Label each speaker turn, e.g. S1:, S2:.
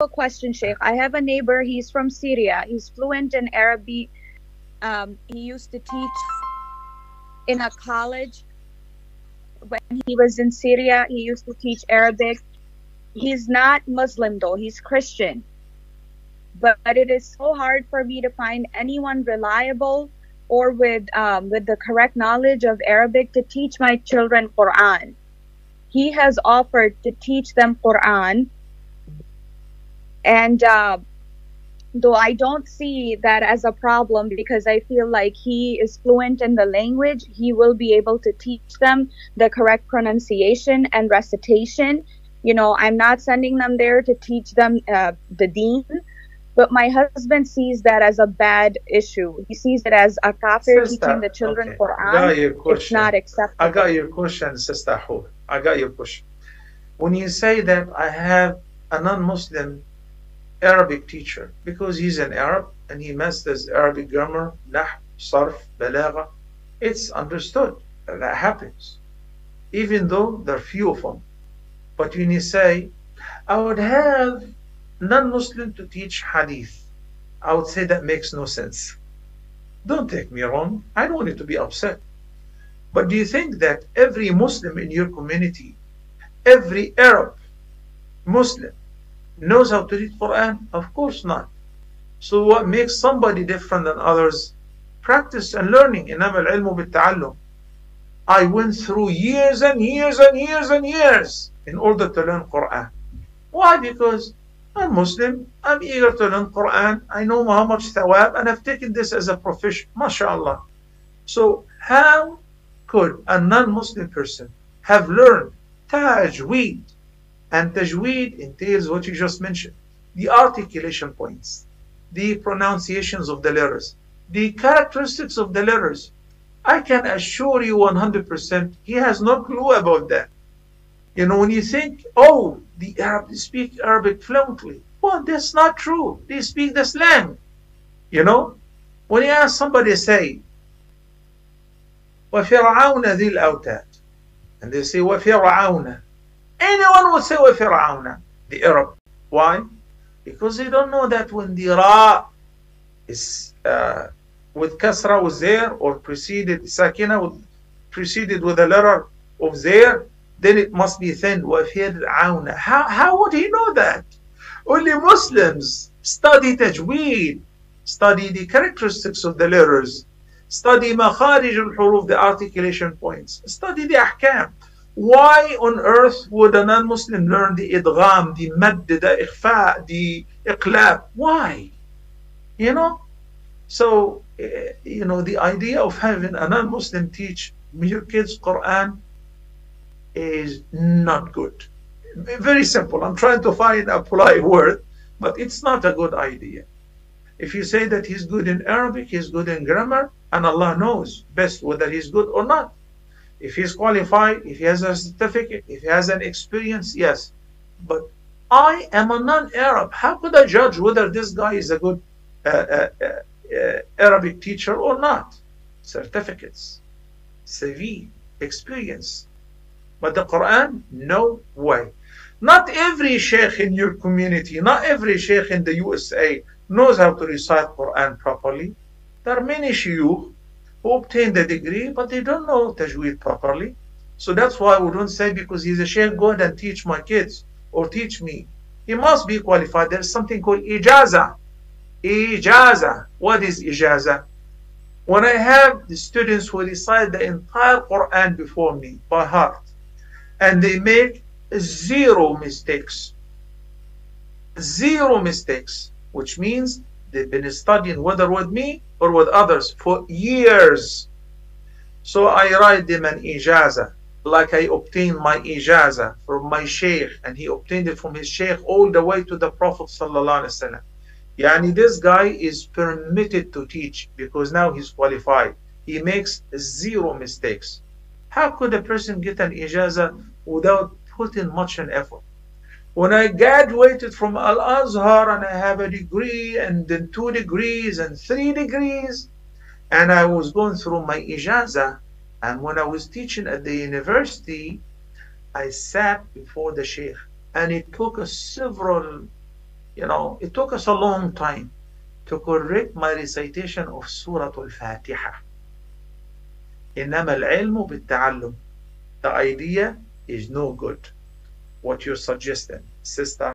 S1: a question, Sheikh. I have a neighbor. He's from Syria. He's fluent in Arabic. He used to teach in a college when he was in Syria. He used to teach Arabic. He's not Muslim though. He's Christian. But it is so hard for me to find anyone reliable or with the correct knowledge of Arabic to teach my children Quran. He has offered to teach them Quran, and though I don't see that as a problem because I feel like he is fluent in the language, he will be able to teach them the correct pronunciation and recitation. You know, I'm not sending them there to teach them the deen, but my husband sees that as a bad issue. He sees it as a kafir teaching the children
S2: okay.
S1: Quran. It's not acceptable.
S2: I got your question, Sister Hu. I got your question. When you say that I have a non-Muslim Arabic teacher, because he's an Arab and he masters Arabic grammar, nah, sarf, balagha, it's understood that happens, even though there are few of them. But when you say, I would have non-Muslim to teach hadith, I would say that makes no sense. Don't take me wrong. I don't want you to be upset. But do you think that every Muslim in your community, every Arab Muslim, knows how to read Quran? Of course not. So what makes somebody different than others? Practice and learning. إنما العلم بالتعلم. I went through years and years and years and years in order to learn Quran. Why? Because I'm Muslim, I'm eager to learn Quran, I know how much thawab, and I've taken this as a profession, mashallah. So how could a non-Muslim person have learned tajweed? And tajweed entails what you just mentioned, the articulation points, the pronunciations of the letters, the characteristics of the letters. I can assure you 100% he has no clue about that. You know, when you think, oh, the Arabs speak Arabic fluently, well, that's not true. They speak the slang. You know, when you ask somebody, say, وَفِرْعَوْنَ ذِي الْأَوْتَادِ, and they say, وَفِرْعَوْنَ, anyone would say وَفِرْعَوْنَ, the Arab. Why? Because they don't know that when the Ra is with Kasra was there, or preceded, Sakina preceded with a letter of there, then it must be thin. وَفِرْعَوْنَ. How would he know that? Only Muslims study tajweed, study the characteristics of the letters, study makharij al-huruf, the articulation points, study the ahkam. Why on earth would a non-Muslim learn the idgham, the madd, the ikhfa, the iqlab? Why? You know? So, you know, the idea of having a non-Muslim teach your kids Quran is not good. Very simple. I'm trying to find a polite word, but it's not a good idea. If you say that he's good in Arabic, he's good in grammar, and Allah knows best whether he's good or not. If he's qualified, if he has a certificate, if he has an experience, yes. But I am a non-Arab. How could I judge whether this guy is a good Arabic teacher or not? Certificates, CV, experience. But the Quran, no way. Not every sheikh in your community, not every sheikh in the USA knows how to recite Quran properly. There are many shuyukh who obtain the degree, but they don't know tajweed properly. So that's why we don't say because he's a sheikh, go ahead and teach my kids or teach me. He must be qualified. There's something called ijaza. Ijaza. What is ijaza? When I have the students who recite the entire Quran before me by heart, and they make zero mistakes, which means they've been studying whether with me or with others for years. So I write them an ijaza, like I obtained my ijaza from my sheikh, and he obtained it from his sheikh all the way to the Prophet sallallahu alaihi wasallam. Yani this guy is permitted to teach because now he's qualified. He makes zero mistakes. How could a person get an ijaza without putting much an effort? When I graduated from Al-Azhar and I have a degree and then 2 degrees and 3 degrees, and I was going through my ijaza, and when I was teaching at the university, I sat before the sheikh, and it took us several It took us a long time to correct my recitation of Surah Al-Fatiha. إنما العلم بالتعلم. The idea is no good. What you're suggesting, sister.